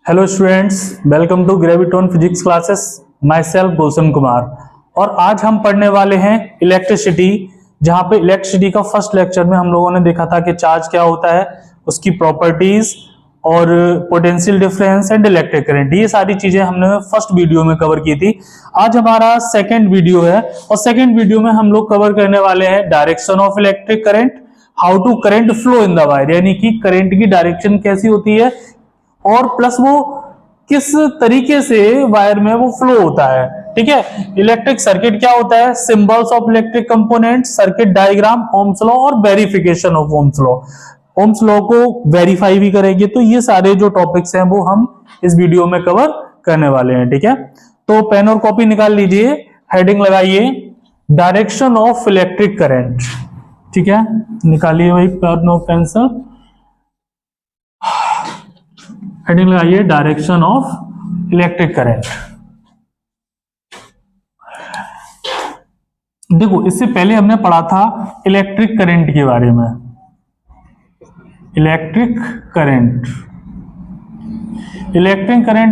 Hello students, welcome to Graviton physics classes. Myself Gulshan Kumar. और आज हम पढ़ने वाले हैं इलेक्ट्रिसिटी, जहां पे इलेक्ट्रिसिटी का फर्स्ट लेक्चर में हम लोगों ने देखा था कि चार्ज क्या होता है, उसकी प्रॉपर्टीज और potential difference and electric current, ये सारी चीजें हमने फर्स्ट वीडियो में कवर की थी। आज हमारा सेकेंड वीडियो है और सेकेंड वीडियो में हम लोग कवर करने वाले हैं direction of electric current, how to current flow in the wire, यानी कि करंट की डायरेक्शन कैसी होती है और प्लस वो किस तरीके से वायर में वो फ्लो होता है। ठीक है, इलेक्ट्रिक सर्किट क्या होता है, symbols of electric component, circuit diagram, ohm's law और verification of ohms law. Ohms law को वेरीफाई भी करेंगे। तो ये सारे जो टॉपिक्स हैं वो हम इस वीडियो में कवर करने वाले हैं। ठीक है, तो पेन और कॉपी निकाल लीजिए, हेडिंग लगाइए डायरेक्शन ऑफ इलेक्ट्रिक करंट। ठीक है, निकालिए भाई पेन और पेंसिल, हेडिंग लगाइए डायरेक्शन ऑफ इलेक्ट्रिक करंट। देखो, इससे पहले हमने पढ़ा था इलेक्ट्रिक करंट के बारे में। इलेक्ट्रिक करंट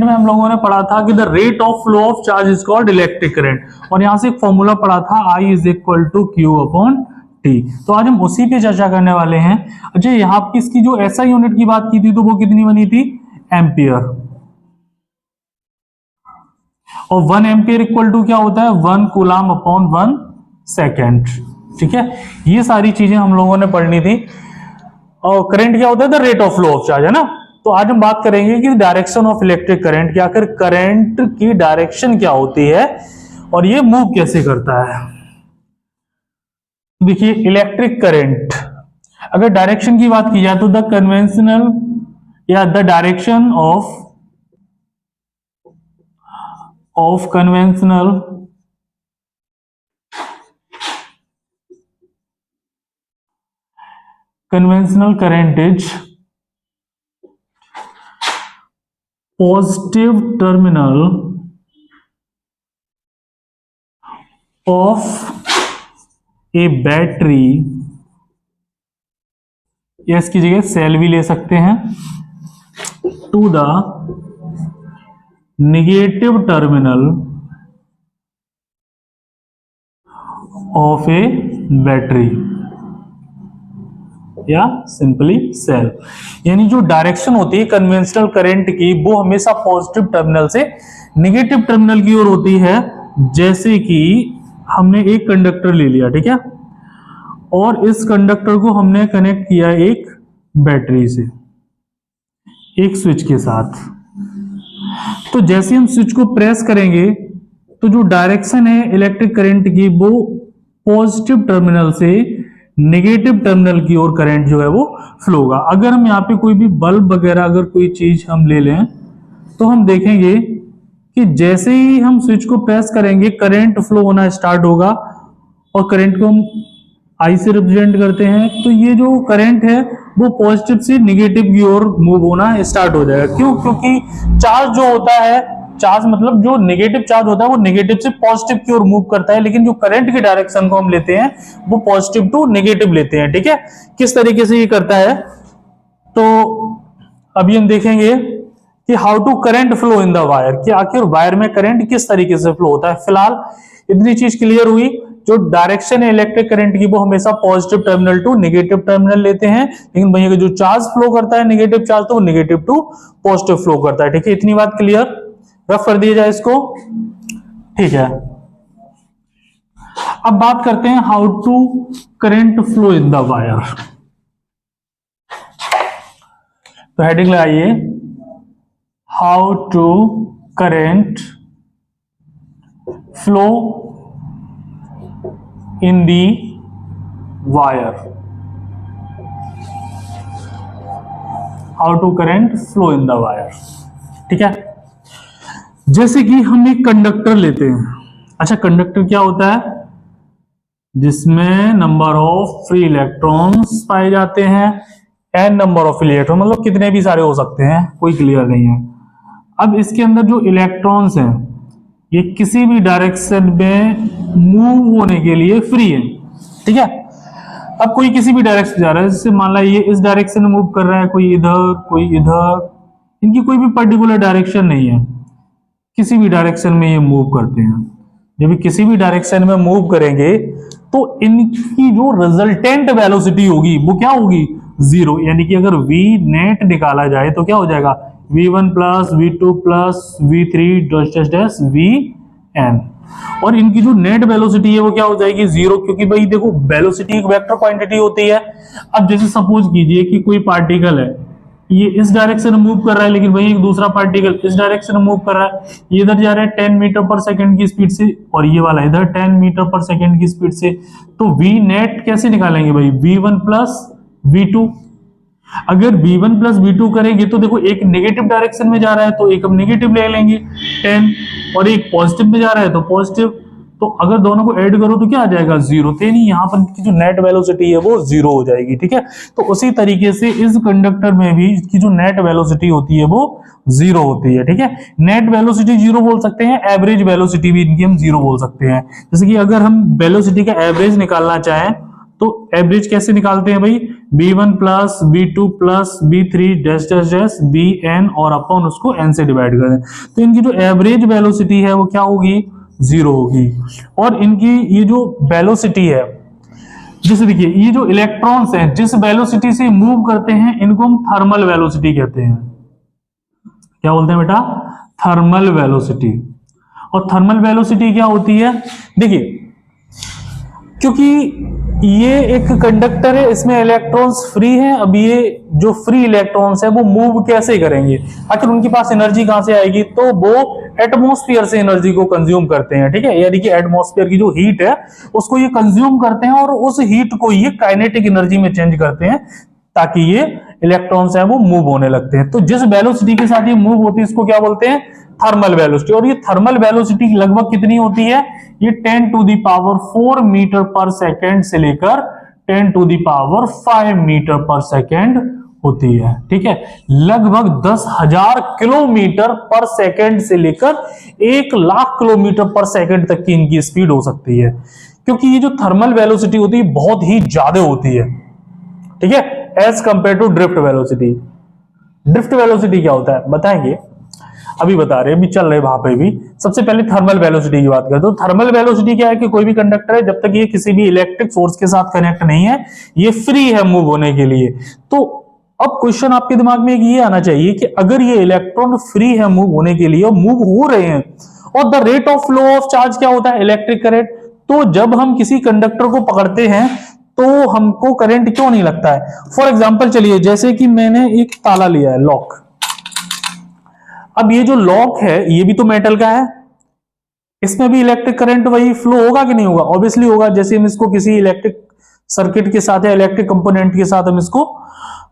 में हम लोगों ने पढ़ा था कि the rate of flow of charge is called electric current, और यहां से एक फॉर्मूला पढ़ा था I is equal to Q upon T. तो आज हम उसी पे चर्चा करने वाले हैं। अच्छा, यहाँ की इसकी जो SI यूनिट की बात की थी तो वो कितनी बनी थी, एम्पियर। और 1 एम्पियर इक्वल टू क्या होता है, 1 कूलम अपॉन 1 सेकेंड। ठीक है, ये सारी चीजें हम लोगों ने पढ़नी थी। और करंट क्या होता है, the rate of flow of charge, है ना। तो आज हम बात करेंगे कि डायरेक्शन ऑफ इलेक्ट्रिक करंट, कि आखिर करंट की डायरेक्शन क्या होती है और ये मूव कैसे करता है। देखिए, इलेक्ट्रिक करंट अगर डायरेक्शन की बात की जाए तो द कन्वेंशनल या the direction of conventional current is positive terminal of a battery, या इसकी जगह सेल भी ले सकते हैं, to the negative terminal of a battery, या सिंपली सेल। यानी जो डायरेक्शन होती है कन्वेंशनल करंट की, वो हमेशा पॉजिटिव टर्मिनल से नेगेटिव टर्मिनल की ओर होती है। जैसे कि हमने एक कंडक्टर ले लिया, ठीक है, और इस कंडक्टर को हमने कनेक्ट किया एक बैटरी से, एक स्विच के साथ। तो जैसे हम स्विच को प्रेस करेंगे तो जो डायरेक्शन है इलेक्ट्रिक करंट की, वो पॉजिटिव टर्मिनल से नेगेटिव टर्मिनल की ओर करंट जो है वो फ्लो होगा। अगर हम यहाँ पे कोई भी बल्ब वगैरह अगर कोई चीज हम ले लें तो हम देखेंगे कि जैसे ही हम स्विच को प्रेस करेंगे करंट फ्लो होना स्टार्ट होगा, और करंट को हम आई से रिप्रेजेंट करते हैं। तो ये जो करंट है वो पॉजिटिव से नेगेटिव की ओर मूव होना स्टार्ट हो जाएगा। क्यों? क्योंकि चार्ज जो होता है, चार्ज मतलब जो नेगेटिव चार्ज होता है वो नेगेटिव से पॉजिटिव की ओर मूव करता है, लेकिन जो करंट की डायरेक्शन को हम लेते हैं वो पॉजिटिव टू नेगेटिव लेते हैं। ठीक है, किस तरीके से ये करता है तो अभी हम देखेंगे कि how to current flow in the wire, कि आखिर वायर में करंट किस तरीके से फ्लो होता है। फिलहाल इतनी चीज क्लियर हुई, जो डायरेक्शन है इलेक्ट्रिक करंट की वो हमेशा positive terminal to negative terminal लेते हैं, लेकिन वहीं जो चार्ज फ्लो करता है नेगेटिव चार्ज, तो वो नेगेटिव टू पॉजिटिव फ्लो करता है। ठीक है, इतनी बात क्लियर, रफ कर दिया जाए इसको। ठीक है, अब बात करते हैं how to current flow in the wire. तो हेडिंग लगाइए how to current flow in the wire, how to current flow in the wire. ठीक है, जैसे कि हम एक कंडक्टर लेते हैं। अच्छा, कंडक्टर क्या होता है, जिसमें नंबर ऑफ फ्री इलेक्ट्रॉन्स पाए जाते हैं, एन नंबर ऑफ इलेक्ट्रॉन, मतलब कितने भी सारे हो सकते हैं, कोई क्लियर नहीं है। अब इसके अंदर जो इलेक्ट्रॉन्स हैं ये किसी भी डायरेक्शन में मूव होने के लिए फ्री है। ठीक है, अब कोई किसी भी डायरेक्शन जा रहा है, जैसे मान ला ये इस डायरेक्शन में मूव कर रहा है, कोई इधर कोई इधर इनकी कोई भी पर्टिकुलर डायरेक्शन नहीं है, किसी भी डायरेक्शन में ये मूव करते हैं। जब ये किसी भी डायरेक्शन में मूव करेंगे तो इनकी जो रिजल्टेंट वेलोसिटी होगी वो क्या होगी, जीरो। यानी कि अगर v नेट निकाला जाए तो क्या हो जाएगा, v1 plus v2 plus v3 dash dash vn, और इनकी जो नेट वेलोसिटी है वो क्या हो जाएगी, जीरो। क्योंकि भाई देखो वेलोसिटी एक वेक्टर क्वांटिटी होती है। अब जैसे सपोज कीजिए कि कोई पार्टिकल है, ये इस डायरेक्शन में मूव कर रहा है, लेकिन वही एक दूसरा पार्टिकल इस डायरेक्शन में मूव कर रहा है। ये इधर जा रहा है 10 मीटर पर सेकंड की स्पीड से, और ये वाला इधर 10 मीटर पर सेकंड की स्पीड से। तो v नेट कैसे निकालेंगे भाई, v1 प्लस v2। अगर v1 प्लस v2 करेंगे तो देखो एक नेगेटिव डायरेक्शन में जा रहा है तो एक हम नेगेटिव ले लेंगे 10, और एक पॉजिटिव में जा रहा है तो पॉजिटिव। तो अगर दोनों को ऐड करो तो क्या आ जाएगा, जीरो। तो नहीं, यहाँ पर की जो नेट वेलोसिटी है वो जीरो हो जाएगी, ठीक है। तो उसी तरीके से इस कंडक्टर में भी इसकी जो नेट वेलोसिटी होती है वो जीरो होती है, ठीक है। नेट वेलोसिटी जीरो बोल सकते हैं, एवरेज वेलोसिटी भी इनकी हम जीरो बोल सकते हैं। जैसे कि अगर हम वेलोसिटी का एवरेज निकालना चाहें तो एवरेज कैसे निकालते हैं भाई, b1 plus b2 plus b3 dash dash dash bn, और अपन उसको n से डिवाइड कर दें तो इनकी जो एवरेज वेलोसिटी है वो क्या होगी, जीरो होगी। और इनकी ये जो वेलोसिटी है, जैसे देखिए ये जो इलेक्ट्रॉन्स हैं जिस वेलोसिटी से मूव करते हैं इनको हम थर्मल वेलोसिटी कहते हैं। क्या बोलते हैं बेटा, थर्मल वेलोसिटी। और थर्मल वेलोसिटी क्या होती है, देखिए क्योंकि ये एक कंडक्टर है, इसमें इलेक्ट्रॉन्स फ्री हैं। अब ये जो फ्री इलेक्ट्रॉन्स है वो मूव कैसे करेंगे, आखिर उनके पास एनर्जी कहां से आएगी, तो वो एटमॉस्फेयर से एनर्जी को कंज्यूम करते हैं, ठीक है। यानी कि एटमॉस्फेयर की जो हीट है उसको ये कंज्यूम करते हैं और उस हीट को ये काइनेटिक एनर्जी में चेंज करते हैं ताकि ये इलेक्ट्रॉन्स हैं वो मूव होने लगते हैं। तो जिस वेलोसिटी के साथ ये मूव होती है इसको क्या बोलते हैं, थर्मल वेलोसिटी। और ये थर्मल वेलोसिटी लगभग कितनी होती है, ये 10 to the power 4 metre per second से लेकर 10 to the power 5 metre per second होती है, ठीक है। लगभग 10,000 किलोमीटर पर सेकेंड से लेकर 1,00,000 किलोमीटर पर सेकेंड तक की इनकी स्पीड हो सकती है। क्योंकि ये जो थर्मल वेलोसिटी होती है बहुत ही ज्यादा होती है, ठीक है, as compare to drift velocity. Drift velocity क्या होता है बताएंगे, अभी बता रहे हैं, अभी चल रहे वहां पे भी। सबसे पहले थर्मल वेलोसिटी की बात करें तो थर्मल वेलोसिटी क्या है कि कोई भी कंडक्टर है जब तक ये किसी भी इलेक्ट्रिक सोर्स के साथ कनेक्ट नहीं है ये फ्री है मूव होने के लिए। तो अब क्वेश्चन आपके दिमाग में ये आना चाहिए कि अगर ये इलेक्ट्रॉन फ्री है मूव होने के लिए और मूव हो रहे हैं, और the rate of flow of charge क्या होता है, इलेक्ट्रिक करंट। तो जब हम किसी कंडक्टर को पकड़ते हैं तो हमको करंट क्यों नहीं लगता है। फॉर एग्जाम्पल चलिए, जैसे कि मैंने एक ताला लिया है, लॉक। अब ये जो लॉक है ये भी तो मेटल का है, इसमें भी इलेक्ट्रिक करंट वही फ्लो होगा कि नहीं होगा, ऑब्वियसली होगा। जैसे हम इसको किसी इलेक्ट्रिक सर्किट के साथ या इलेक्ट्रिक कंपोनेंट के साथ हम इसको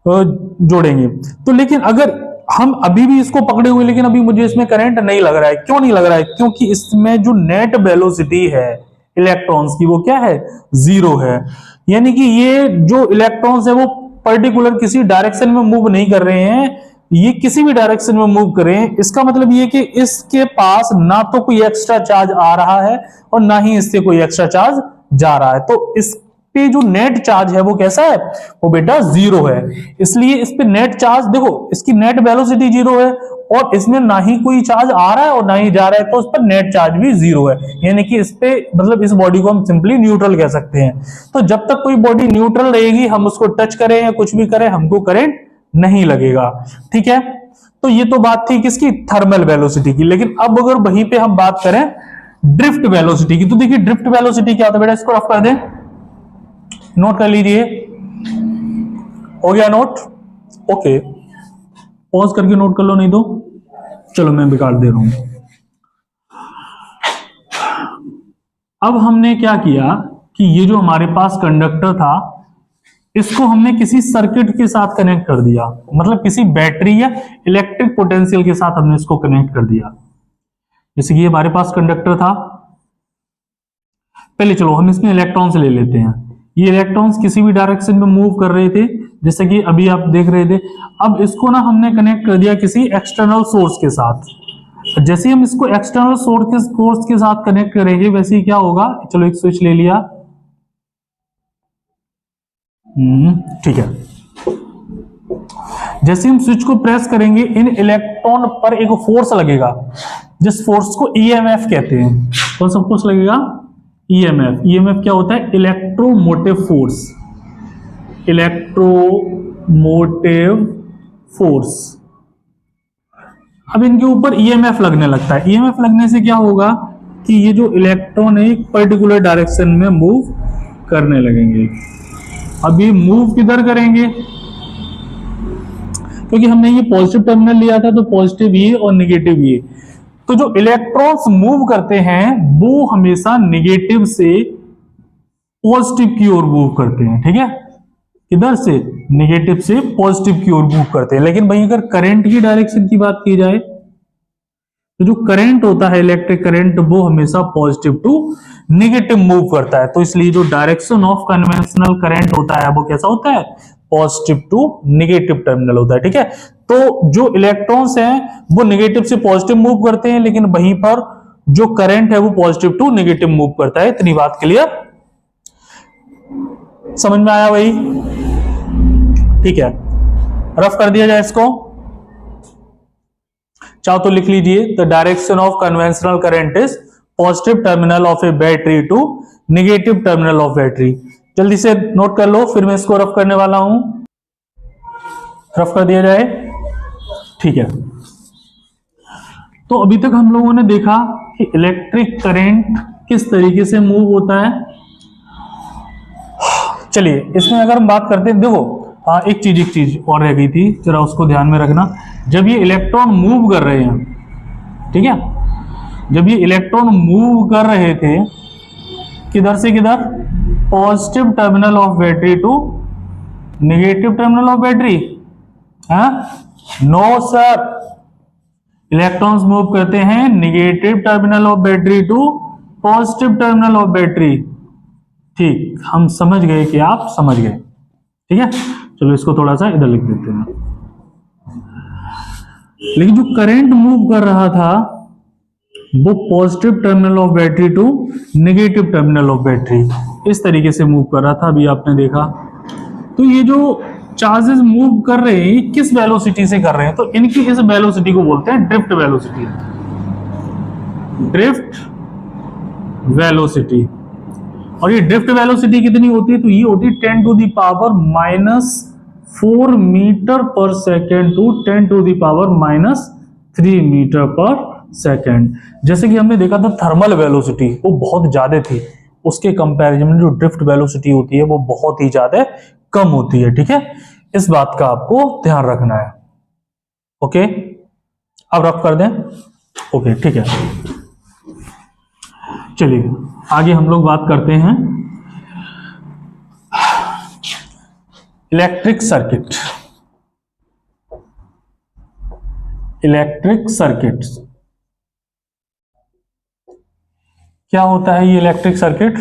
जोड़ेंगे तो, लेकिन अगर हम अभी भी इसको पकड़े हुए लेकिन अभी मुझे इसमें करंट नहीं लग रहा है, क्यों नहीं लग रहा है, क्योंकि इसमें जो नेट वेलोसिटी है इलेक्ट्रॉन्स की वो क्या है, जीरो है। यानी कि ये जो इलेक्ट्रॉन्स है वो पर्टिकुलर किसी डायरेक्शन में मूव नहीं कर रहे हैं, ये किसी भी डायरेक्शन में मूव करें। इसका मतलब ये कि इसके पास ना तो कोई एक्स्ट्रा चार्ज आ रहा है और ना ही इससे कोई एक्स्ट्रा चार्ज जा रहा है। तो इस पे जो नेट चार्ज है वो कैसा है, वो बेटा जीरो है। इसलिए इस पे नेट चार्ज देखो, इसकी नेट वेलोसिटी जीरो है और इसमें ना ही कोई चार्ज आ रहा है और ना ही जा रहा है, तो उस पर नेट चार्ज भी जीरो है। यानी कि इस पे मतलब इस बॉडी को हम सिंपली न्यूट्रल कह सकते हैं। तो जब तक कोई बॉडी न्यूट्रल रहेगी, हम उसको टच करें या कुछ भी करें, हमको करंट नहीं लगेगा, ठीक है। तो ये तो बात थी किसकी, थर्मल वेलोसिटी की। लेकिन अब अगर वहीं पे हम बात करें ड्रिफ्ट वेलोसिटी की, तो देखिए ड्रिफ्ट वेलोसिटी क्या होता है बेटा, इसको रफ कर दें, नोट कर लीजिए। हो गया नोट, ओके, पॉज करके नोट कर लो, नहीं तो चलो मैं बिगाड़ दे रहा हूं। अब हमने क्या किया कि ये जो हमारे पास कंडक्टर था इसको हमने किसी सर्किट के साथ कनेक्ट कर दिया, मतलब किसी बैटरी या इलेक्ट्रिक पोटेंशियल के साथ हमने इसको कनेक्ट कर दिया। जैसे कि हमारे पास कंडक्टर था, पहले चलो हम इसमें इलेक्ट्रॉन्स ले लेते हैं। ये इलेक्ट्रॉन्स किसी भी डायरेक्शन में मूव कर रहे थे, जैसे कि अभी आप देख रहे थे। अब इसको ना हमने कनेक्ट कर दिया किसी एक्सटर्नल सोर्स के साथ। जैसे हम इसको एक्सटर्नल सोर्स के साथ कनेक्ट करेंगे वैसे ही क्या होगा, चलो एक स्विच ले लिया, ठीक है। जैसे हम स्विच को प्रेस करेंगे इन इलेक्ट्रॉन पर एक फोर्स लगेगा, जिस फोर्स को ईएमएफ कहते हैं। कौन सा फोर्स लगेगा? ईएमएफ। ईएमएफ क्या होता है? Electromotive force. Electromotive force. अब इनके ऊपर ईएमएफ लगने लगता है। ईएमएफ लगने से क्या होगा कि ये जो इलेक्ट्रॉन है एक पर्टिकुलर डायरेक्शन में मूव करने लगेंगे। अब ये मूव किधर करेंगे? क्योंकि हमने ये पॉजिटिव टर्मिनल लिया था, तो पॉजिटिव ये और नेगेटिव ये। तो जो इलेक्ट्रॉन्स मूव करते हैं वो हमेशा नेगेटिव से पॉजिटिव की ओर मूव करते हैं। ठीक है, किधर से? नेगेटिव से पॉजिटिव की ओर मूव करते हैं। लेकिन भाई अगर करंट की डायरेक्शन की बात की जाए तो जो करंट होता है, इलेक्ट्रिक करंट, वो हमेशा पॉजिटिव टू नेगेटिव मूव करता है। तो इसलिए जो डायरेक्शन ऑफ कन्वेंशनल करंट होता है वो कैसा होता है? पॉजिटिव टू नेगेटिव टर्मिनल होता है। ठीक है, तो जो इलेक्ट्रॉन्स हैं वो नेगेटिव से पॉजिटिव मूव करते हैं, लेकिन वहीं पर जो करंट है वो पॉजिटिव टू नेगेटिव मूव करता है। इतनी बात क्लियर? समझ में आया भाई? ठीक है, रफ कर दिया जाए इसको। चाहो तो लिख लीजिए, the direction of conventional current is positive terminal of a battery to negative terminal of battery. जल्दी से नोट कर लो, फिर मैं इसको रफ करने वाला हूं। रफ कर दिया जाए। ठीक है, तो अभी तक हम लोगों ने देखा कि इलेक्ट्रिक करंट किस तरीके से मूव होता है। चलिए इसमें अगर हम बात करते हैं, देखो हाँ एक चीज और रह गई थी, जरा उसको ध्यान में रखना। जब ये इलेक्ट्रॉन मूव कर रहे हैं, ठीक है, जब ये इलेक्ट्रॉन मूव कर रहे थे किधर से किधर? Positive terminal of battery to negative terminal of battery. No sir, electrons move करते हैं negative terminal of battery to positive terminal of battery. ठीक, हम समझ गए कि आप समझ गए। ठीक है, चलो इसको थोड़ा सा इधर लिख देते हैं। लेकिन जो करंट मूव कर रहा था वो positive terminal of battery to negative terminal of battery, इस तरीके से मूव कर रहा था। अभी आपने देखा, तो ये जो चार्जेस मूव कर रहे हैं किस वेलोसिटी से कर रहे हैं? तो इनकी इस वेलोसिटी को बोलते हैं ड्रिफ्ट वेलोसिटी। Drift velocity. और ये ड्रिफ्ट वेलोसिटी कितनी होती है? तो ये होती है 10 to the power -4 metre per second to 10 to the power -3 metre per second. जैसे कि हमने देखा था थर्मल वेलोसिटी वो बहुत ज्यादा थी, उसके कंपैरिजन में जो ड्रिफ्ट वेलोसिटी होती है वो बहुत ही ज्यादा कम होती है। ठीक है, इस बात का आपको ध्यान रखना है। ओके, अब रफ कर दें। ओके ठीक है, चलिए आगे हम लोग बात करते हैं इलेक्ट्रिक सर्किट। इलेक्ट्रिक सर्किट्स क्या होता है? ये इलेक्ट्रिक सर्किट,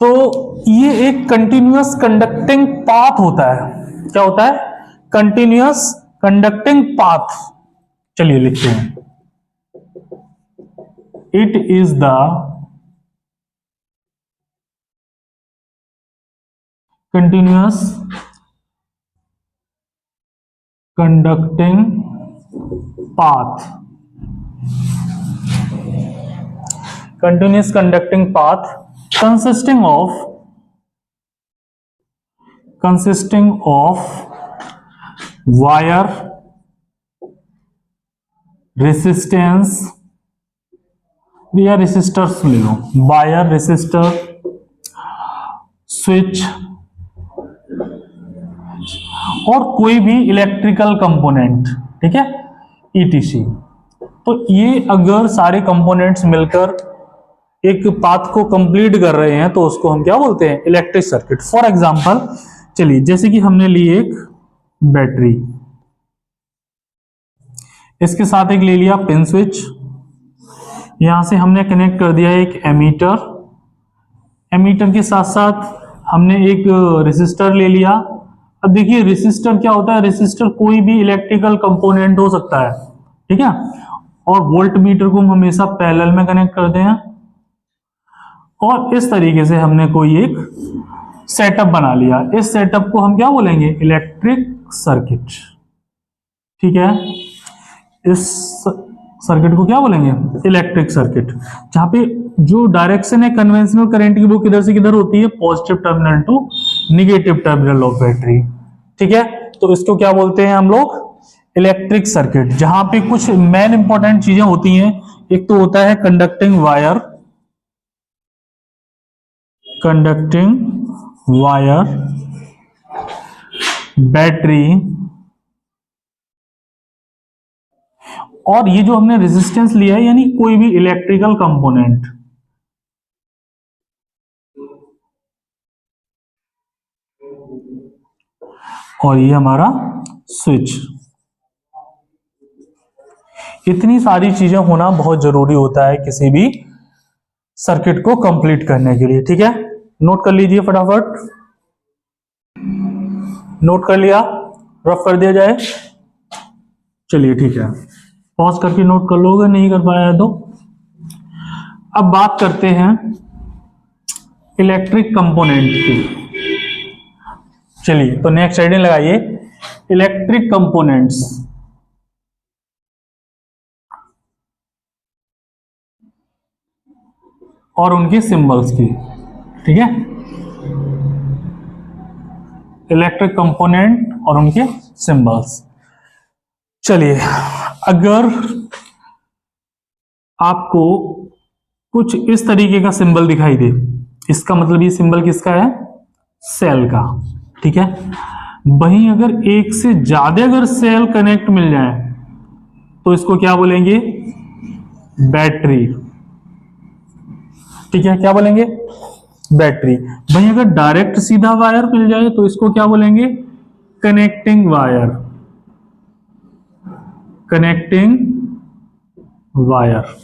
तो ये एक कंटिन्यूअस कंडक्टिंग पाथ होता है। क्या होता है? Continuous conducting path. चलिए लिखते हैं, it is the continuous conducting path, continuous conducting path consisting of wire resistance, या resistors ले लो, wire resistor, switch और कोई भी इलेक्ट्रिकल कंपोनेंट। ठीक है, ईटीसी। तो ये अगर सारे कंपोनेंट्स मिलकर एक पाथ को कंप्लीट कर रहे हैं तो उसको हम क्या बोलते हैं? Electric circuit. फॉर एग्जांपल, चलिए जैसे कि हमने ली एक बैटरी, इसके साथ एक ले लिया पिन स्विच, यहां से हमने कनेक्ट कर दिया एक एमीटर, एमीटर के साथ साथ हमने एक रेसिस्टर ले लिया। अब देखिए रेसिस्टर क्या होता है? रेसिस्टर कोई भी इलेक्ट्रिकल कंपोनेंट हो सकता है। ठीक है, और वोल्ट मीटर को हम हमेशा पैरेलल में कनेक्ट करते हैं। और इस तरीके से हमने कोई एक सेटअप बना लिया। इस सेटअप को हम क्या बोलेंगे? Electric circuit. ठीक है, इस सर्किट को क्या बोलेंगे? इलेक्ट्रिक सर्किट, जहां पे जो डायरेक्शन है कन्वेंशनल करंट की वो किधर से किधर होती है? Positive terminal to negative terminal of battery. ठीक है, तो इसको क्या बोलते हैं हम लोग? इलेक्ट्रिक सर्किट, जहां पे कुछ मेन इंपॉर्टेंट चीजें होती हैं। एक तो होता है कंडक्टिंग वायर, बैटरी, और ये जो हमने रेजिस्टेंस लिया है यानी कोई भी इलेक्ट्रिकल कंपोनेंट। और ये हमारा स्विच। इतनी सारी चीजें होना बहुत जरूरी होता है किसी भी सर्किट को कंप्लीट करने के लिए। ठीक है, नोट कर लीजिए फटाफट। नोट कर लिया? रफ कर दिया जाए? चलिए ठीक है, पॉज करके नोट कर लोगे, नहीं कर पाया तो। अब बात करते हैं इलेक्ट्रिक कंपोनेंट की। चलिए, तो नेक्स्ट हेडिंग लगाइए, इलेक्ट्रिक कंपोनेंट्स। और उनके सिंबल्स की। ठीक है, इलेक्ट्रिक कंपोनेंट और उनके सिंबल्स। चलिए, अगर आपको कुछ इस तरीके का सिंबल दिखाई दे, इसका मतलब ये सिंबल किसका है? सेल का। ठीक है, वहीं अगर एक से ज्यादा अगर सेल कनेक्ट मिल जाए तो इसको क्या बोलेंगे? बैटरी। ठीक है, क्या बोलेंगे? बैटरी। वहीं अगर डायरेक्ट सीधा वायर मिल जाए तो इसको क्या बोलेंगे? Connecting wire. Connecting wire.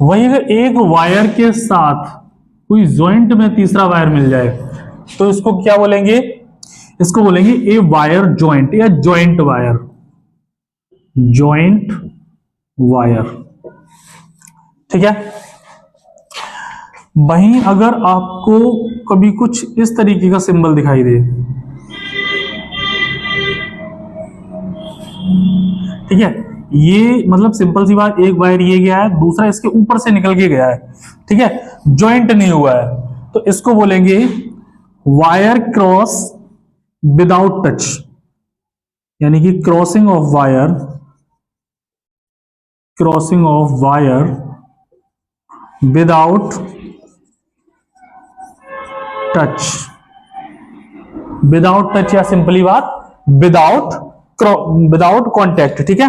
वहीं अगर एक वायर के साथ कोई जॉइंट में तीसरा वायर मिल जाए तो इसको क्या बोलेंगे? इसको बोलेंगे ए वायर जॉइंट या जॉइंट वायर। Joint wire. ठीक है, वहीं अगर आपको कभी कुछ इस तरीके का सिंबल दिखाई दे, ठीक है, ये मतलब सिंपल सी बात, एक वायर ये गया है, दूसरा इसके ऊपर से निकल के गया है। ठीक है, जॉइंट नहीं हुआ है, तो इसको बोलेंगे वायर क्रॉस विदाउट टच, यानी कि crossing of wire, crossing of wire without touch. Without touch या सिंपली बात विदाउट कॉन्टैक्ट। ठीक है,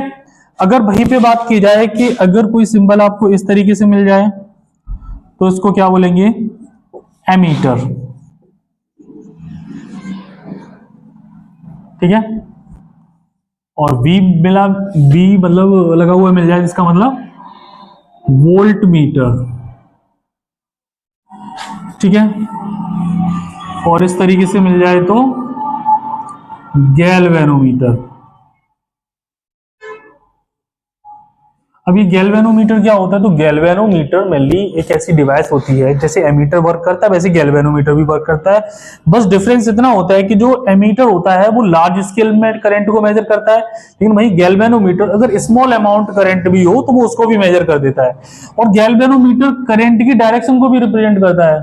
अगर वहीं पे बात की जाए कि अगर कोई सिंबल आपको इस तरीके से मिल जाए तो इसको क्या बोलेंगे? एमीटर। ठीक है, और वी मिला, वी मतलब लगा हुआ मिल जाए जिसका मतलब वोल्ट मीटर। ठीक है, और इस तरीके से मिल जाए तो गैल्वेनोमीटर। अब ये गैल्वेनोमीटर क्या होता है? तो गैल्वेनोमीटर मेनली एक ऐसी डिवाइस होती है, जैसे एमीटर वर्क करता है वैसे गैल्वेनोमीटर भी वर्क करता है। बस डिफरेंस इतना होता है कि जो एमीटर होता है वो लार्ज स्केल में करंट को मेजर करता है, लेकिन वही गैल्वेनोमीटर अगर स्मॉल अमाउंट करंट भी हो तो वो उसको भी मेजर कर देता है। और गैल्वेनोमीटर करंट की डायरेक्शन को भी रिप्रेजेंट करता है,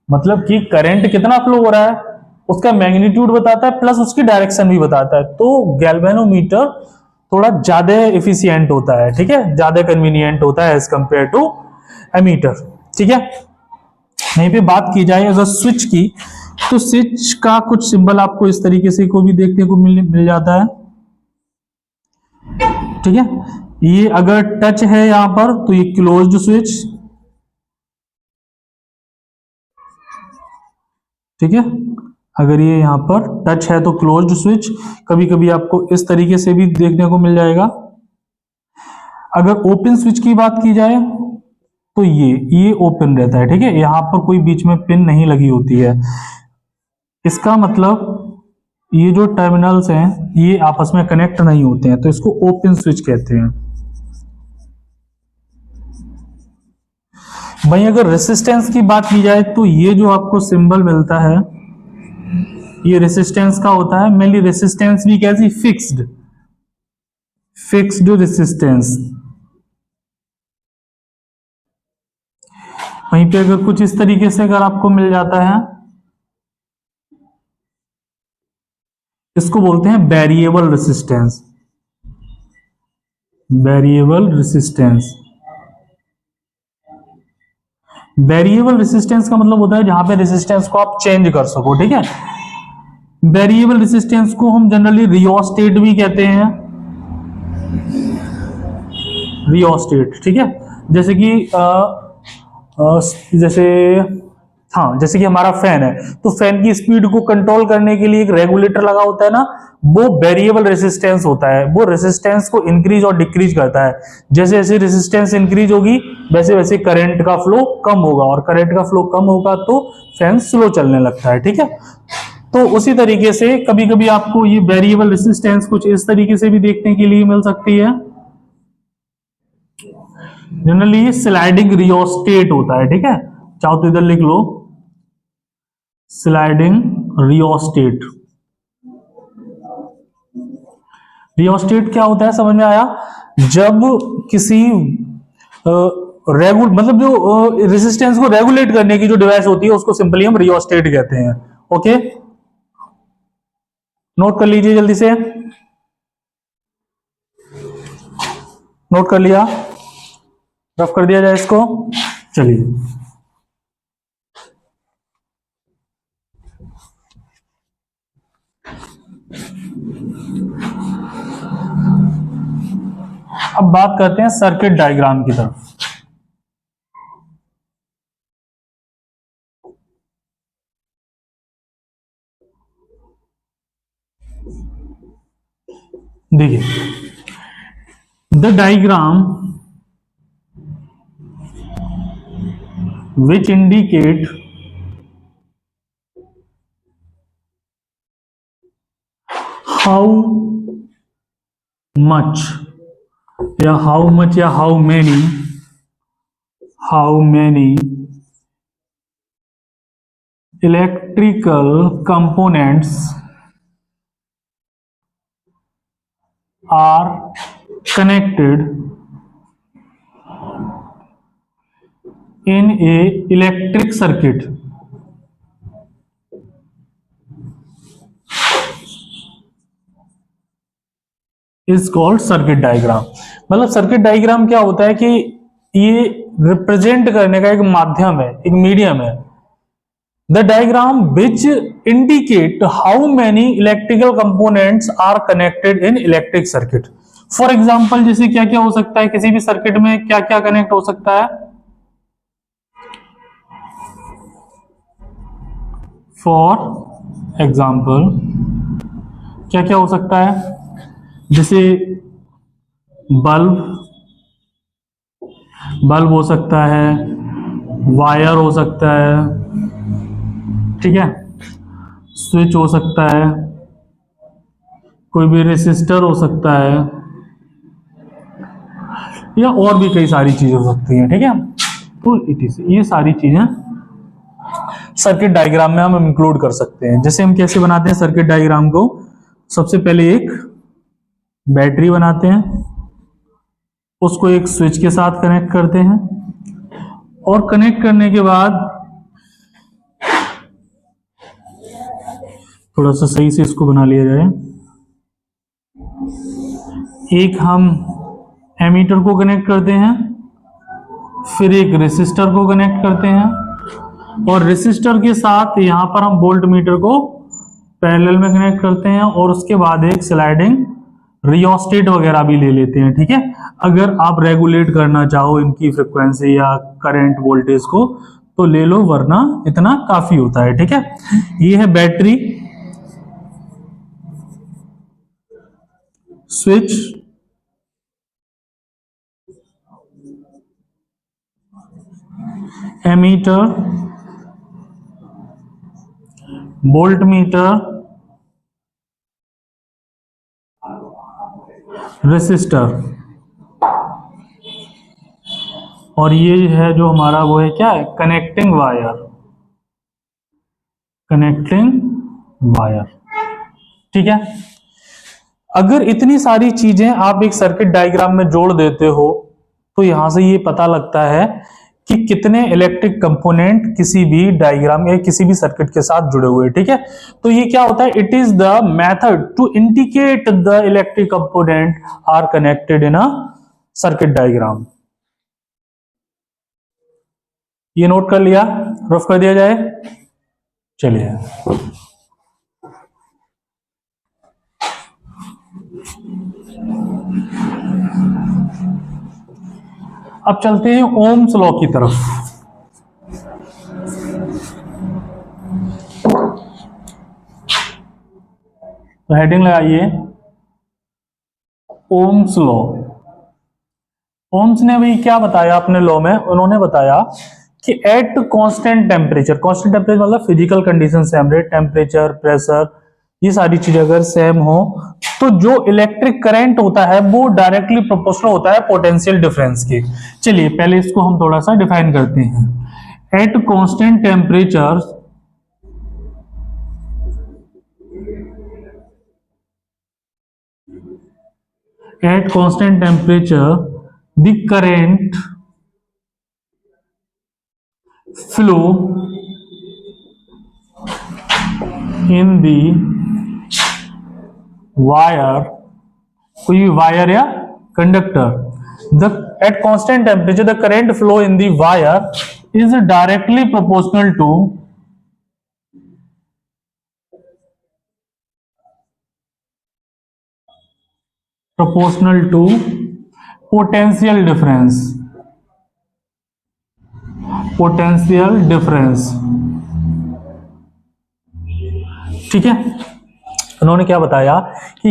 मतलब कि करंट कितना फ्लो हो रहा है उसका मैग्नीट्यूड बताता है प्लस उसकी डायरेक्शन भी बताता है। तो गैल्वेनोमीटर थोड़ा ज्यादा एफिशिएंट होता है। ठीक है, ज्यादा कन्वीनियंट होता है एज कंपेयर टू एमीटर। ठीक है, यहीं पे बात की जाए अगर स्विच की, तो स्विच का कुछ सिंबल आपको इस तरीके से को भी देखने को मिल जाता है। ठीक है, ये अगर टच है यहां पर तो ये क्लोज्ड स्विच। ठीक है, अगर ये यहां पर टच है तो क्लोज्ड स्विच। कभी कभी आपको इस तरीके से भी देखने को मिल जाएगा। अगर ओपन स्विच की बात की जाए तो ये ओपन रहता है। ठीक है, यहां पर कोई बीच में पिन नहीं लगी होती है। इसका मतलब ये जो टर्मिनल्स हैं ये आपस में कनेक्ट नहीं होते हैं, तो इसको ओपन स्विच कहते हैं। वहीं अगर रेसिस्टेंस की बात की जाए तो ये जो आपको सिंबल मिलता है ये रेसिस्टेंस का होता है। मेनली रेसिस्टेंस भी कैसी, फिक्स्ड रेसिस्टेंस। वहीं पे अगर कुछ इस तरीके से अगर आपको मिल जाता है, इसको बोलते हैं variable resistance. Variable resistance, variable resistance का मतलब होता है जहां पे रेसिस्टेंस को आप चेंज कर सको, ठीक है। वेरिएबल रेसिस्टेंस को हम जनरली रियोस्टेट भी कहते हैं, रियोस्टेट, ठीक है। जैसे कि जैसे हाँ, जैसे कि हमारा फैन है, तो फैन की स्पीड को कंट्रोल करने के लिए एक रेगुलेटर लगा होता है ना, वो वेरिएबल रेसिस्टेंस होता है। वो रेसिस्टेंस को इंक्रीज और डिक्रीज करता है। जैसे जैसे रेसिस्टेंस इंक्रीज होगी वैसे वैसे करंट का फ्लो कम होगा, और करंट का फ्लो कम होगा तो फैन स्लो चलने लगता है, ठीक है। तो उसी तरीके से कभी कभी आपको ये वेरिएबल रेसिस्टेंस कुछ इस तरीके से भी देखने के लिए मिल सकती है। जनरली स्लाइडिंग रियोस्टेट होता है, ठीक है। चाहो तो इधर लिख लो, स्लाइडिंग रियोस्टेट। रियोस्टेट क्या होता है, समझ में आया? जब किसी मतलब जो रेजिस्टेंस को रेगुलेट करने की जो डिवाइस होती है उसको सिंपली हम रियोस्टेट कहते हैं। ओके, नोट कर लीजिए जल्दी से। नोट कर लिया, रफ कर दिया जाए इसको। चलिए, अब बात करते हैं सर्किट डायग्राम की तरफ। देखिए, the diagram which indicate how much या how many electrical components are connected in a electric circuit is called circuit diagram. मतलब सर्किट डायग्राम क्या होता है कि ये रिप्रेजेंट करने का एक माध्यम है, एक मीडियम है। The diagram which indicate how many electrical components are connected in electric circuit. For example, जैसे क्या क्या हो सकता है, किसी भी सर्किट में क्या क्या कनेक्ट हो सकता है। फॉर एग्जाम्पल क्या क्या हो सकता है, जैसे बल्ब हो सकता है, वायर हो सकता है, ठीक है, स्विच हो सकता है, कोई भी रेसिस्टर हो सकता है, या और भी कई सारी चीजें हो सकती हैं, ठीक है। तो ये सारी चीजें सर्किट डायग्राम में हम इंक्लूड कर सकते हैं। जैसे हम कैसे बनाते हैं सर्किट डायग्राम को, सबसे पहले एक बैटरी बनाते हैं, उसको एक स्विच के साथ कनेक्ट करते हैं, और कनेक्ट करने के बाद थोड़ा सा सही से इसको बना लिया जाए। एक हम एमीटर को कनेक्ट करते हैं, फिर एक रेसिस्टर को कनेक्ट करते हैं, और रेसिस्टर के साथ यहां पर हम वोल्ट मीटर को पैरेलल में कनेक्ट करते हैं, और उसके बाद एक स्लाइडिंग रियोस्टेट वगैरह भी ले लेते हैं, ठीक है। अगर आप रेगुलेट करना चाहो इनकी फ्रिक्वेंसी या करंट वोल्टेज को तो ले लो, वरना इतना काफी होता है, ठीक है। ये है battery, switch, ammeter, volt meter, resistor, और ये है जो हमारा वो है क्या है, कनेक्टिंग वायर, कनेक्टिंग वायर। ठीक है, अगर इतनी सारी चीजें आप एक सर्किट डायग्राम में जोड़ देते हो तो यहां से ये पता लगता है कि कितने इलेक्ट्रिक कंपोनेंट किसी भी डायग्राम या किसी भी सर्किट के साथ जुड़े हुए हैं। ठीक है, तो ये क्या होता है, it is the method to indicate the electric component are connected in a circuit diagram. ये नोट कर लिया, रफ कर दिया जाए। चलिए अब चलते हैं ओम्स लॉ की तरफ। तो हेडिंग लगाइए ओम्स लॉ। ओम्स ने अभी क्या बताया अपने लॉ में, उन्होंने बताया कि एट कांस्टेंट टेम्परेचर मतलब फिजिकल कंडीशन सेम रहे, टेम्परेचर, प्रेशर, ये सारी चीजें अगर सेम हो तो जो इलेक्ट्रिक करंट होता है वो डायरेक्टली प्रोपोर्शनल होता है पोटेंशियल डिफरेंस के। चलिए पहले इसको हम थोड़ा सा डिफाइन करते हैं। Eight constant temperature the current flow in the wire, कोई भी वायर या conductor, at constant temperature the current flow in the wire is directly proportional to potential difference। ठीक है, उन्होंने क्या बताया कि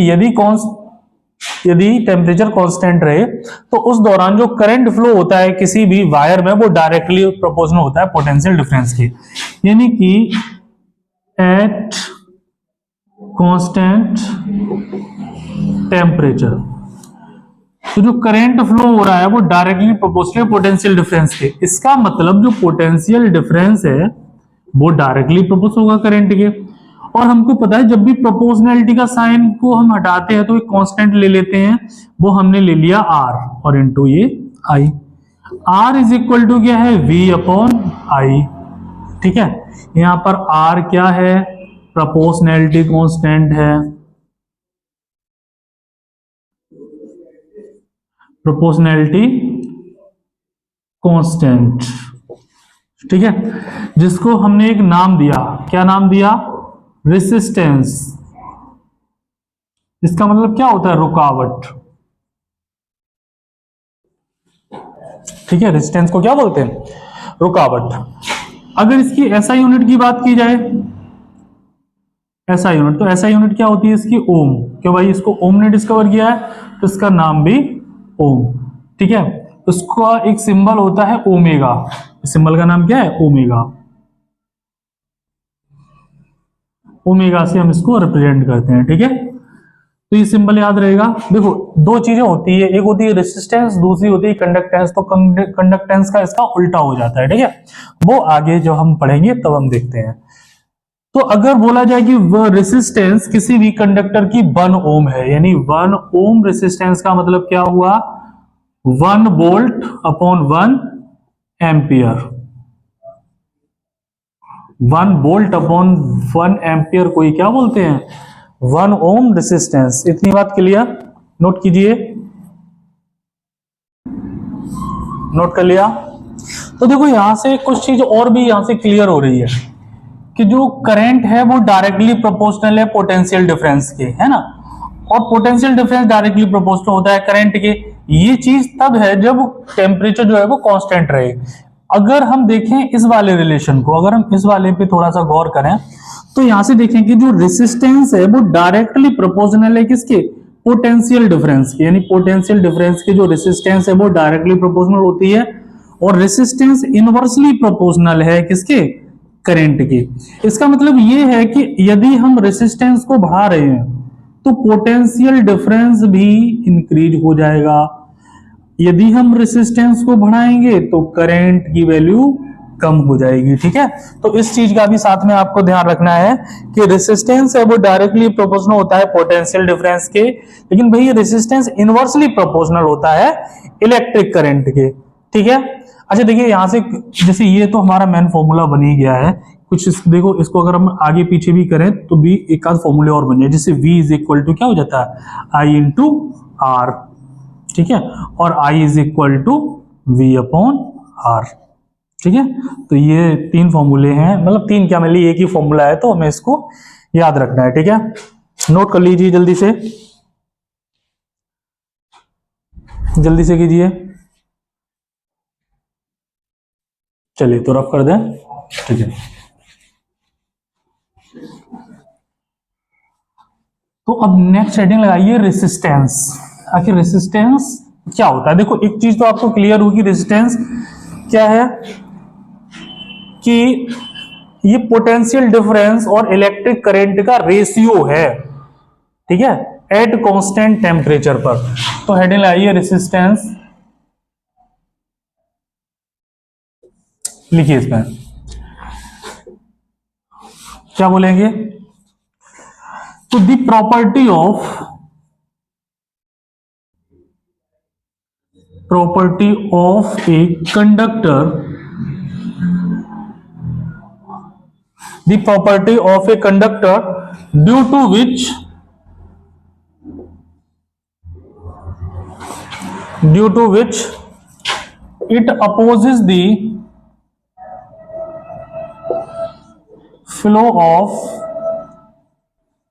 यदि टेम्परेचर कांस्टेंट रहे तो उस दौरान जो करंट फ्लो होता है किसी भी वायर में वो डायरेक्टली प्रोपोर्शनल होता है पोटेंशियल डिफरेंस के। यानी कि एट कांस्टेंट टेम्परेचर तो जो करंट फ्लो हो रहा है वो डायरेक्टली प्रोपोर्शनल पोटेंशियल डिफरेंस के। इसका मतलब जो पोटेंशियल डिफरेंस है वो डायरेक्टली प्रोपोर्शनल होगा करंट के। और हमको पता है जब भी प्रोपोर्शनैलिटी का साइन को हम हटाते हैं तो एक कांस्टेंट ले लेते हैं, वो हमने ले लिया आर और इनटू ये आई। आर इज इक्वल टू क्या है, वी अपॉन आई। ठीक है, यहां पर आर क्या है, प्रोपोर्शनैलिटी कांस्टेंट है, प्रोपोर्शनैलिटी कांस्टेंट। ठीक है, जिसको हमने एक नाम दिया, क्या नाम दिया, रेसिस्टेंस। इसका मतलब क्या होता है, रुकावट। ठीक है, रेसिस्टेंस को क्या बोलते हैं, रुकावट। अगर इसकी एसआई यूनिट की बात की जाए, एसआई यूनिट, तो एसआई यूनिट क्या होती है इसकी, ओम। क्यों भाई, इसको ओम ने डिस्कवर किया है तो इसका नाम भी ओम। ठीक है, उसका एक सिंबल होता है ओमेगा, सिंबल का नाम क्या है, ओमेगा। ओमेगा से हम इसको रिप्रेजेंट करते हैं। ठीक है, तो ये सिंबल याद रहेगा। देखो दो चीजें होती है, एक होती है रेसिस्टेंस, दूसरी होती है कंडक्टेंस। तो कंडक्टेंस का इसका उल्टा हो जाता है। ठीक है, वो आगे जो हम पढ़ेंगे तब हम देखते हैं। तो अगर बोला जाए कि वह रेसिस्टेंस किसी भी कंडक्टर की 1 ओम है, यानी 1 ओम रेसिस्टेंस का मतलब क्या हुआ, 1 volt upon 1 ampere. 1 volt upon 1 ampere को क्या बोलते हैं, 1 ओम रेसिस्टेंस। इतनी बात क्लियर, नोट कीजिए, नोट कर लिया। तो देखो यहां से कुछ चीज और भी यहां से क्लियर हो रही है कि जो करंट है वो डायरेक्टली प्रोपोर्शनल है पोटेंशियल डिफरेंस के, है ना। और पोटेंशियल डिफरेंस डायरेक्टली प्रोपोर्शनल होता है करंट के। ये चीज तब है जब टेम्परेचर जो है वो कांस्टेंट रहे। अगर हम देखें इस वाले रिलेशन को, अगर हम इस वाले पे थोड़ा सा गौर करें तो यहां से देखें कि जो रेसिस्टेंस है वो डायरेक्टली प्रोपोर्शनल है किसके, पोटेंशियल डिफरेंस के। यानी पोटेंशियल डिफरेंस की जो रेसिस्टेंस है वो डायरेक्टली प्रोपोर्शनल होती है और रेसिस्टेंस इनवर्सली प्रोपोर्शनल है किसके, करंट के। इसका मतलब ये है कि यदि हम रेसिस्टेंस को बढ़ा रहे हैं तो पोटेंशियल डिफरेंस भी इंक्रीज हो जाएगा। यदि हम रेसिस्टेंस को बढ़ाएंगे तो करंट की वैल्यू कम हो जाएगी। ठीक है, तो इस चीज का भी साथ में आपको ध्यान रखना है कि रेसिस्टेंस है वो डायरेक्टली प्रोपोर्शनल होता है पोटेंशियल डिफरेंस के, लेकिन भाई रेसिस्टेंस इनवर्सली प्रोपोर्शनल होता है इलेक्ट्रिक करंट के। ठीक है, अच्छा देखिए यहां से, जैसे ये तो हमारा मेन फॉर्मूला बन ही गया है, कुछ देखो इसको अगर हम आगे पीछे भी करें तो भी एक आध फॉर्मूले और बन जाए, जैसे V इज इक्वल टू क्या हो जाता है I इंटू आर। ठीक है, और I is equal to V upon R. ठीक है, तो ये तीन फॉर्मूले हैं, मतलब तीन क्या, मतलब एक ही फॉर्मूला है, तो हमें इसको याद रखना है। ठीक है, नोट कर लीजिए जल्दी से, जल्दी से कीजिए। चलिए तो रफ कर दें। ठीक है, तो अब नेक्स्ट हेडिंग लगाइए रेसिस्टेंस। आखिर रेसिस्टेंस क्या होता है? देखो एक चीज तो आपको क्लियर होगी, रेसिस्टेंस क्या है कि ये पोटेंशियल डिफरेंस और इलेक्ट्रिक करंट का रेशियो है। ठीक है, एट कांस्टेंट टेम्परेचर पर। तो हेडिंग लगाइए रेसिस्टेंस, लिखिए इसमें क्या बोलेंगे, तो the property of a conductor, the property of a conductor due to which it opposes the flow of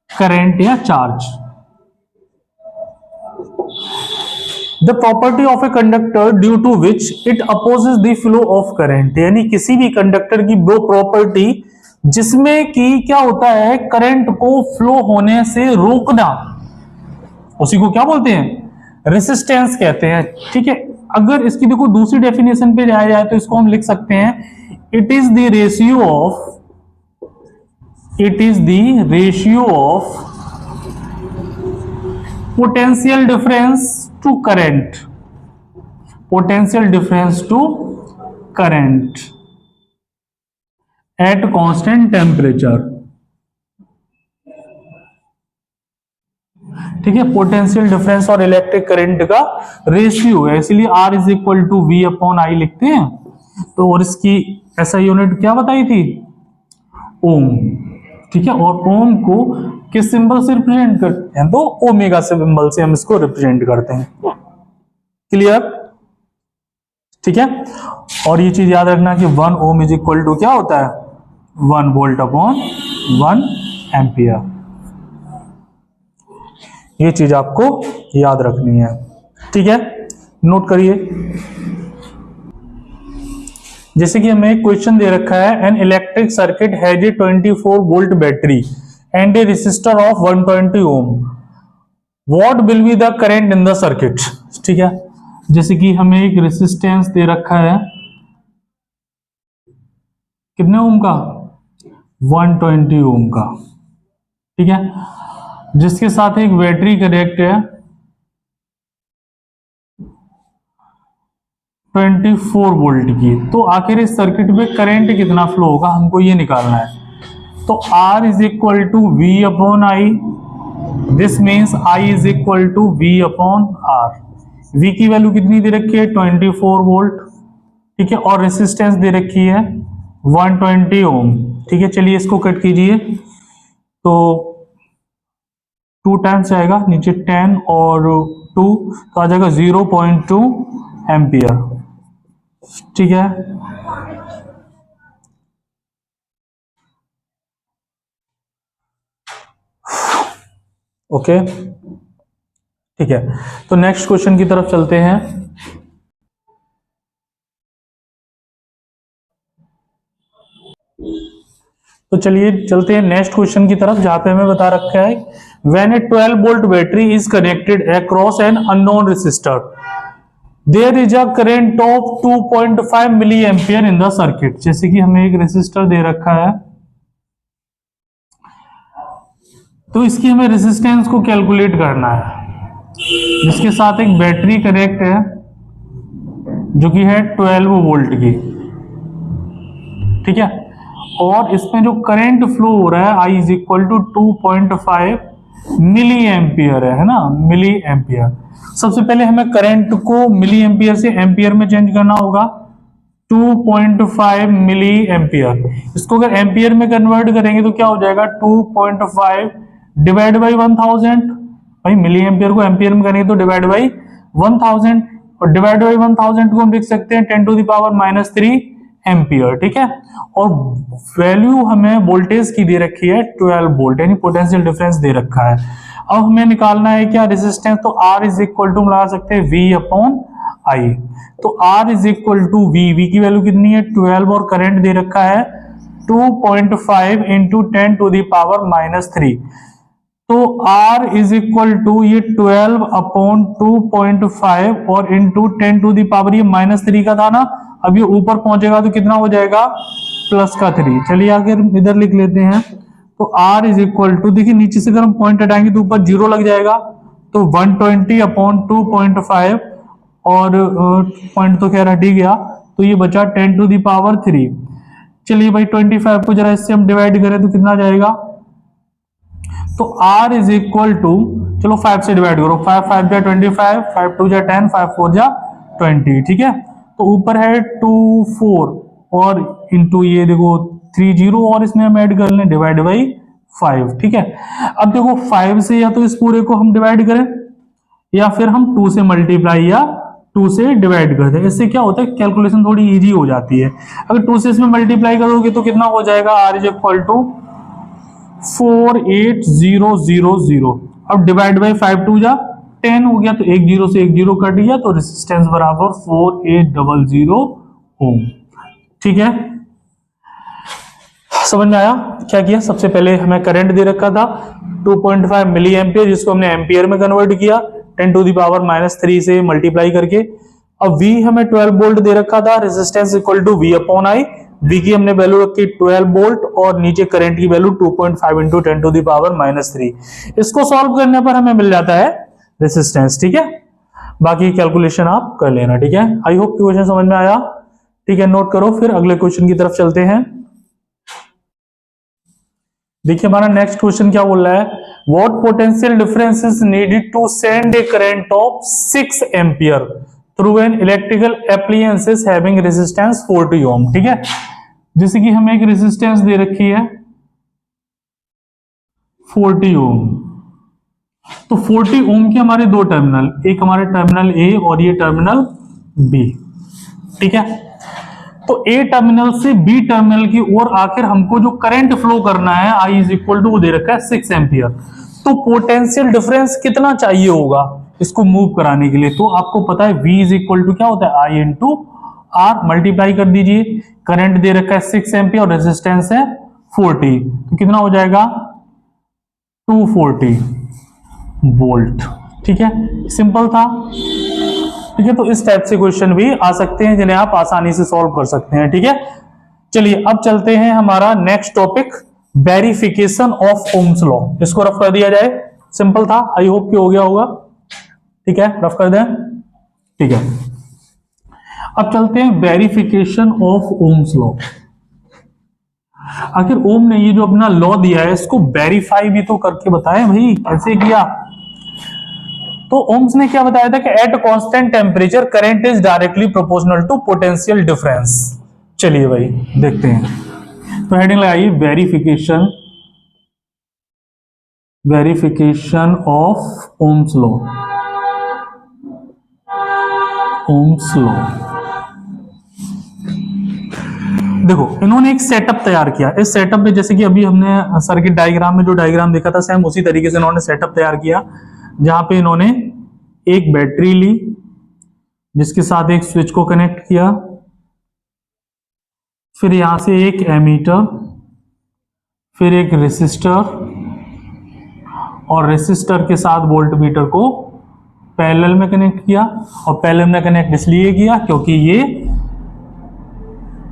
current या charge. The property of a conductor due to which it opposes the flow of current, यानी किसी भी conductor की वो property जिसमें कि क्या होता है, करंट को फ्लो होने से रोकना, उसी को क्या बोलते हैं, रेसिस्टेंस कहते हैं। ठीक है, अगर इसकी देखो दूसरी डेफिनेशन पे जाया जाए तो इसको हम लिख सकते हैं, it is the ratio of potential difference to current at constant temperature. ठीक है, पोटेंशियल डिफरेंस और इलेक्ट्रिक करंट का रेशियो है, इसलिए R is equal to V upon I लिखते हैं। तो और इसकी ऐसा यूनिट क्या बताई थी, ओम। ठीक है, और ओम को किस सिंबल से रिप्रेजेंट करते हैं, तो ओमेगा सिंबल से हम इसको रिप्रेजेंट करते हैं। क्लियर? ठीक है, और ये चीज याद रखना कि 1 ओम इज इक्वल टू क्या होता है, 1 वोल्ट अपॉन 1 एम्पियर। ये चीज आपको याद रखनी है। ठीक है, नोट करिए। जैसे कि हमें एक क्वेश्चन दे रखा है, an electric circuit has a 24 volt battery and a resistor of 120 ohm, what will be the current in the circuit. ठीक है, जैसे कि हमें एक रेसिस्टेंस दे रखा है कितने ओम का, 120 ओम का। ठीक है, जिसके साथ एक बैटरी कनेक्ट है 24 वोल्ट की। तो आखिर इस सर्किट में करंट कितना फ्लो होगा, हमको ये निकालना है। तो R is equal to V upon I, this means I is equal to V upon R। V की वैल्यू कितनी दे रखी है, 24 वोल्ट। ठीक है, और रेसिस्टेंस दे रखी है 120 ओम। ठीक है, चलिए इसको कट कीजिए, तो 2 टाइम्स आएगा नीचे 10 और 2 तो आ जाएगा 0.2 एम्पियर। ठीक है, ओके। ठीक है, तो नेक्स्ट क्वेश्चन की तरफ चलते हैं। तो चलिए चलते हैं नेक्स्ट क्वेश्चन की तरफ, जहां पे हमें बता रखा है, when a 12 volt battery is connected across an unknown resistor, there is a current of 2.5 milliampere in the circuit. जैसे कि हमें एक रेसिस्टर दे रखा है, तो इसकी हमें रेसिस्टेंस को कैलकुलेट करना है, जिसके साथ एक बैटरी कनेक्ट है जो कि है 12 वोल्ट की। ठीक है। और इसमें जो करंट फ्लो हो रहा है I is equal to 2.5 milliampere है ना, मिली एम्पियर। सबसे पहले हमें करंट को मिली एम्पियर से एम्पियर में चेंज करना होगा। 2.5 मिली एम्पियर, इसको अगर एम्पियर में कन्वर्ट करेंगे तो क्या हो जाएगा, 2.5 डिवाइड बाई 1000। भाई मिली एम्पियर को एम्पियर में करेंगे तो डिवाइड बाई 1000, और डिवाइड बाई 1000 को हम लिख सकते हैं 10 टू द पावर -3 एम्पियर, ठीक है। और वैल्यू हमें वोल्टेज की दे रखी है 12 वोल्ट, यानी पोटेंशियल डिफरेंस दे रखा है। अब हमें निकालना है क्या, रेजिस्टेंस, तो R इज इक्वल टू लगा सकते हैं V अपॉन I। तो R is equal to V की वैल्यू कितनी है 12, और करंट दे रखा है 2.5 इंटू 10 टू द पावर -3। तो R इज इक्वल टू ये 12 अपॉन 2.5 और इंटू 10 टू द पावर, ये -3 का था ना, अब ये ऊपर पहुंचेगा तो कितना हो जाएगा, प्लस का 3। चलिए आगे इधर लिख लेते हैं। तो R इज इक्वल टू, देखिए नीचे से अगर हम पॉइंट हटाएंगे तो ऊपर 0 लग जाएगा, तो 120 अपॉन 2.5 और पॉइंट तो खैर हट ही गया, तो ये बचा 10 टू द पावर 3। चलिए भाई 25 को जरा इससे हम डिवाइड करें तो कितना जाएगा, तो R इज इक्वल टू, चलो 5 से डिवाइड करो, 5 5 जा 25, 5 2 जा 10, 5 4 जा 20, ठीक है। तो ऊपर है 2 4 और इंटू ये देखो 3 0, और इसमें हम ऐड कर लें डिवाइड बाई 5, ठीक है। अब देखो 5 से या तो इस पूरे को हम डिवाइड करें, या फिर हम 2 से मल्टीप्लाई या 2 से डिवाइड कर दें। इससे क्या होता है, कैलकुलेशन थोड़ी इजी हो जाती है। अगर 2 से इसमें मल्टीप्लाई करोगे तो कितना हो जाएगा, R इज इक्वल टू 48000। अब डिवाइड बाई 5 2 जा 10 हो गया, तो एक 0 से एक 0 कट गया, तो रेजिस्टेंस बराबर 4800 ओम, ठीक है। समझ में आया क्या किया, सबसे पहले हमें करंट दे रखा था 2.5 मिली एम्पियर, जिसको हमने एम्पियर में कन्वर्ट किया 10 टू द पावर -3 से मल्टीप्लाई करके। अब V हमें 12 वोल्ट दे रखा था, resistance equal to V upon I। V की हमने वैल्यू रखी 12 वोल्ट, और नीचे करंट की value 2.5 into 10 to the power -3। इसको सॉल्व करने पर हमें मिल जाता है रेजिस्टेंस, ठीक है। बाकी कैलकुलेशन आप कर लेना, ठीक है। आई होप क्वेश्चन समझ में आया, ठीक है। नोट करो, फिर अगले क्वेश्चन की तरफ चलते हैं। देखिए हमारा नेक्स्ट क्वेश्चन क्या बोल रहा है, what potential difference is needed to send a current of 6 ampere through an electrical appliances having resistance 40 ohm, ठीक है। जैसे कि हमें एक रेजिस्टेंस दे रखी है 40 ओम, तो 40 ओम के हमारे दो टर्मिनल, एक हमारे टर्मिनल ए और ये टर्मिनल बी, ठीक है। तो ए टर्मिनल से बी टर्मिनल की ओर आखिर हमको जो करंट फ्लो करना है I इज इक्वल टू दे रखा है 6 एम्पियर। तो पोटेंशियल डिफरेंस कितना चाहिए होगा इसको मूव कराने के लिए, तो आपको पता है V इज इक्वल टू क्या होता है, I इंटू आर, मल्टीप्लाई कर दीजिए। करंट दे रखा है 6 एम्पियर और रेजिस्टेंस है 40, तो कितना हो जाएगा 240 वोल्ट, ठीक है। सिंपल था, ठीक है। तो इस टाइप से क्वेश्चन भी आ सकते हैं जिन्हें आप आसानी से सॉल्व कर सकते हैं, ठीक है। चलिए अब चलते हैं हमारा next topic, verification of Ohm's law. इसको रफ कर दिया जाए, सिंपल था, आई होप कि हो गया होगा, ठीक है। रफ कर दें, ठीक है। अब चलते हैं वेरिफिकेशन ऑफ ओम्स लॉ। आखिर ओम ने ये जो अपना लॉ दिया है इसको वेरीफाई भी तो करके बताए भाई, कैसे किया। तो ओम्स ने क्या बताया था कि at constant temperature current is directly proportional to potential difference. चलिए भाई देखते हैं, तो हेडिंग लगाइए verification of ohms law. Ohms law, देखो इन्होंने एक सेटअप तैयार किया। इस सेटअप में जैसे कि अभी हमने सर्किट डायग्राम में जो डायग्राम देखा था, सेम उसी तरीके से इन्होंने सेटअप तैयार किया, जहां पे इन्होंने एक बैटरी ली जिसके साथ एक स्विच को कनेक्ट किया, फिर यहां से एक एमीटर, फिर एक रेसिस्टर, और रेसिस्टर के साथ वोल्टमीटर को पैरेलल में कनेक्ट किया। और पैरेलल में कनेक्ट इसलिए किया क्योंकि ये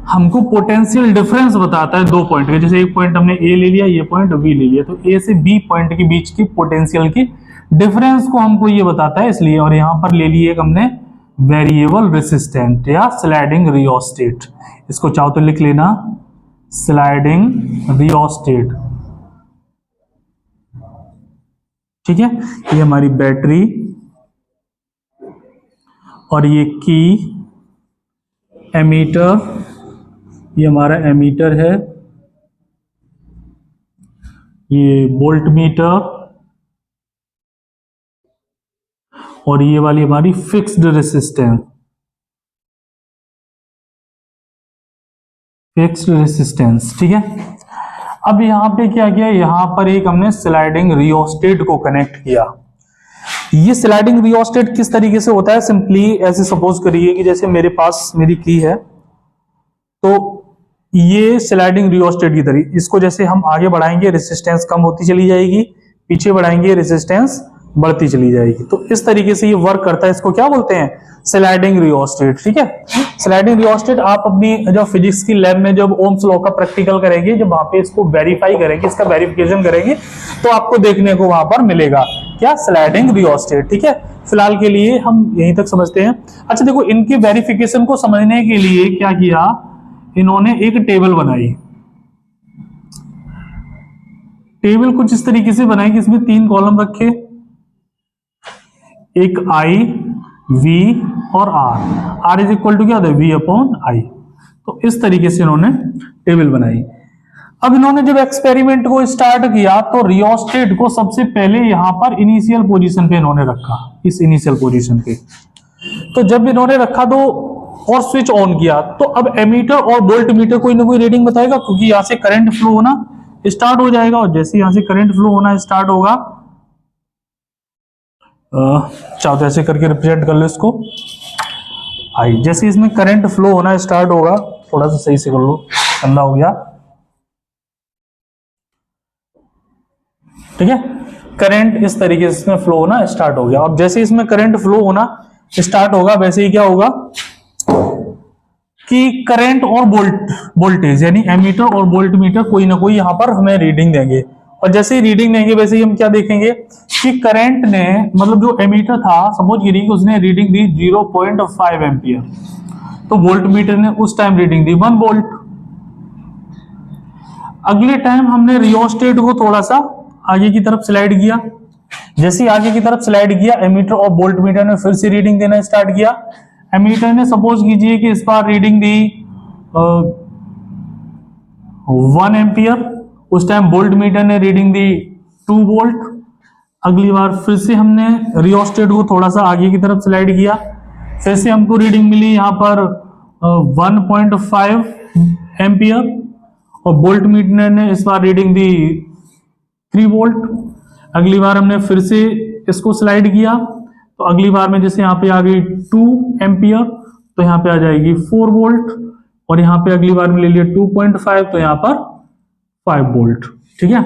हमको पोटेंशियल डिफरेंस बताता है दो पॉइंट के। जैसे एक पॉइंट हमने ए ले लिया, ये पॉइंट बी ले लिया, तो ए से बी पॉइंट के बीच की पोटेंशियल की डिफरेंस को हमको ये बताता है, इसलिए। और यहां पर ले लिए हमने वेरिएबल रेसिस्टेंट या स्लाइडिंग रियोस्टेट, इसको चाहो तो लिख लेना स्लाइडिंग रियोस्टेट। ठीक है, ये हमारी बैटरी और ये की एमीटर, ये हमारा एमीटर है, ये वोल्ट मीटर और ये वाली हमारी फिक्स्ड रेसिस्टेंस, फिक्स्ड रेसिस्टेंस। ठीक है, अब यहां पे क्या किया, यहां पर एक हमने स्लाइडिंग रियोस्टेट को कनेक्ट किया। ये स्लाइडिंग रियोस्टेट किस तरीके से होता है, सिंपली ऐसे सपोज करिए कि जैसे मेरे पास मेरी की है, तो ये स्लाइडिंग रियोस्टेट की तरह, इसको जैसे हम आगे बढ़ाएंगे रेसिस्टेंस कम होती चली जाएगी, पीछे बढ़ाएंगे रेसिस्टेंस बढ़ती चली जाएगी। तो इस तरीके से ये वर्क करता है, इसको क्या बोलते हैं, स्लाइडिंग रियोस्टेट। ठीक है, स्लाइडिंग रियोस्टेट आप अपनी जो फिजिक्स की लैब में जब ओम्स लॉ का प्रैक्टिकल करेंगे, जब वहां पे इसको वेरीफाई करेंगे, इसका वेरिफिकेशन करेंगे, तो आपको देखने को वहां पर मिलेगा क्या, स्लाइडिंग रियोस्टेट। ठीक है, फिलहाल के लिए हम यहीं तक समझते हैं। अच्छा देखो, इनके वेरिफिकेशन को समझने के लिए क्या किया, इन्होंने एक टेबल बनाई। टेबल कुछ इस तरीके से बनाई कि इसमें 3 कॉलम रखे, एक आई, वी और आर इज इक्वल टू क्या होता है, वी अपॉन आई। तो इस तरीके से इन्होंने टेबल बनाई। अब इन्होंने जब एक्सपेरिमेंट को स्टार्ट किया तो रियोस्टेट को सबसे पहले यहां पर इनिशियल पोजीशन पे इन्होंने रखा, इस इनिशियल पोजीशन पे। तो जब इन्होंने रखा तो और स्विच ऑन किया, तो अब एमीटर और वोल्ट मीटर कोई ना कोई रीडिंग बताएगा, क्योंकि यहां से करंट फ्लो होना स्टार्ट हो जाएगा। और जैसे यहां से करंट फ्लो होना स्टार्ट होगा, चाहो तो ऐसे करके रिप्रेजेंट कर लो इसको, आई, जैसे इसमें करंट फ्लो होना स्टार्ट होगा, थोड़ा सा सही से कर लो, ठंडा हो गया। ठीक है, करंट इस तरीके से इसमें फ्लो होना स्टार्ट हो गया। अब जैसे इसमें करंट फ्लो होना स्टार्ट होगा, वैसे ही क्या होगा कि करंट और वोल्टेज यानी एमीटर और वोल्ट मीटर कोई ना कोई यहां पर हमें रीडिंग देंगे। और जैसे ही रीडिंग देंगे वैसे ही हम क्या देखेंगे कि करंट ने, मतलब जो एमीटर था, सपोज करिए कि उसने रीडिंग दी 0.5 एम्पियर, तो वोल्ट मीटर ने उस टाइम रीडिंग दी 1 वोल्ट। अगले टाइम हमने रियोस्टेट को थोड़ा सा आगे की तरफ स्लाइड किया, जैसे ही आगे की तरफ स्लाइड किया, एमीटर और वोल्ट मीटर ने फिर से रीडिंग देना स्टार्ट किया। एमीटर ने सपोज कीजिए कि इस बार रीडिंग दी 1 एम्पियर, उस टाइम वोल्ट मीटर ने रीडिंग दी 2 वोल्ट। अगली बार फिर से हमने रियोस्टेट को थोड़ा सा आगे की तरफ स्लाइड किया, फिर से हमको रीडिंग मिली यहाँ पर 1.5 एम्पियर और वोल्ट मीटर ने इस बार रीडिंग दी 3 वोल्ट। अगली बार हमने फिर से इसको स्लाइड किया, तो अगली बार में जैसे यहाँ पे आ गई 2 एम्पियर, तो यहाँ पे आ जाएगी 4 वोल्ट, और यहाँ पे अगली बार में ले लिया 2.5, तो यहाँ पर 5 वोल्ट। ठीक है,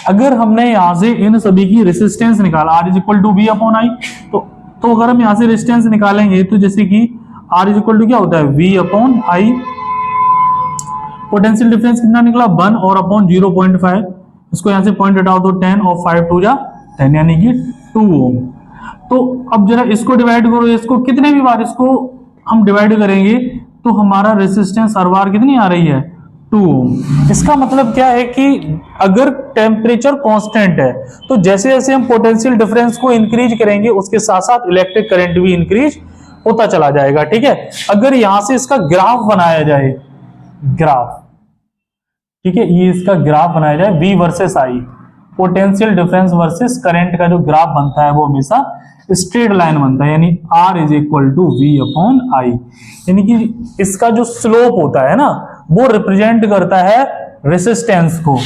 अगर हमने यहाँ से इन सभी की रेसिस्टेंस निकाला, R is equal to V upon I, तो अगर हम यहाँ से रेसिस्टेंस निकालेंगे तो जैसे कि R इज इक्वल टू क्या होता है, V upon I, potential difference कितना निकला 1 और अपॉन 0.5, इसको यहाँ से पॉइंट हटाओ तो 10 और 5 टू जा 10 यानी कि 2 ओम। तो अब जरा इसको डिवाइड करो, इसको कितने भी बार इसको हम डिवाइड करेंगे तो हमारा रेसिस्टेंस हर बार कितनी आ रही है, 2 ओम। इसका मतलब क्या है कि अगर टेम्परेचर कांस्टेंट है तो जैसे जैसे हम पोटेंशियल डिफरेंस को इंक्रीज करेंगे उसके साथ साथ इलेक्ट्रिक करंट भी इंक्रीज होता चला जाएगा। ठीक है, अगर यहां से इसका ग्राफ बनाया जाए, ग्राफ, ठीक है, ये इसका ग्राफ बनाया जाए V versus I, potential difference versus current का जो ग्राफ बनता है वो हमेशा स्ट्रेट लाइन बनता है, यानी R is equal to V upon I, यानी कि इसका जो स्लोप होता है ना वो रिप्रेजेंट करता है रेसिस्टेंस को।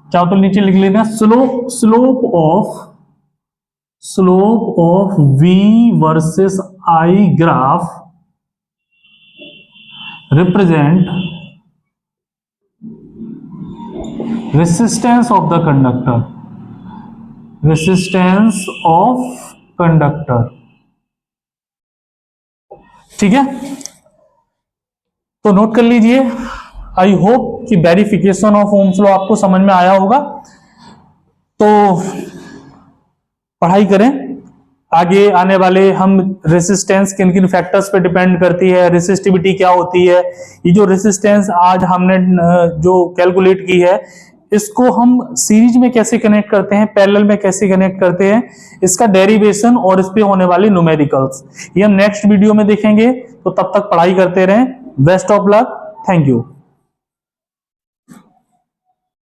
चाहो तो नीचे लिख लेते हैं, slope of V versus I graph represent resistance of the conductor, resistance of conductor. ठीक है, तो नोट कर लीजिए। आई होप कि वेरिफिकेशन ऑफ ओम्स लॉ आपको समझ में आया होगा। तो पढ़ाई करें, आगे आने वाले हम रेसिस्टेंस किन किन फैक्टर्स पे डिपेंड करती है, रेसिस्टिविटी क्या होती है, ये जो रेसिस्टेंस आज हमने जो कैलकुलेट की है इसको हम सीरीज में कैसे कनेक्ट करते हैं, पैरेलल में कैसे कनेक्ट करते हैं, इसका डेरिवेशन और इस पे होने वाली न्यूमेरिकल्स ये हम नेक्स्ट वीडियो में देखेंगे। तो तब तक पढ़ाई करते रहें। Best of luck. Thank you.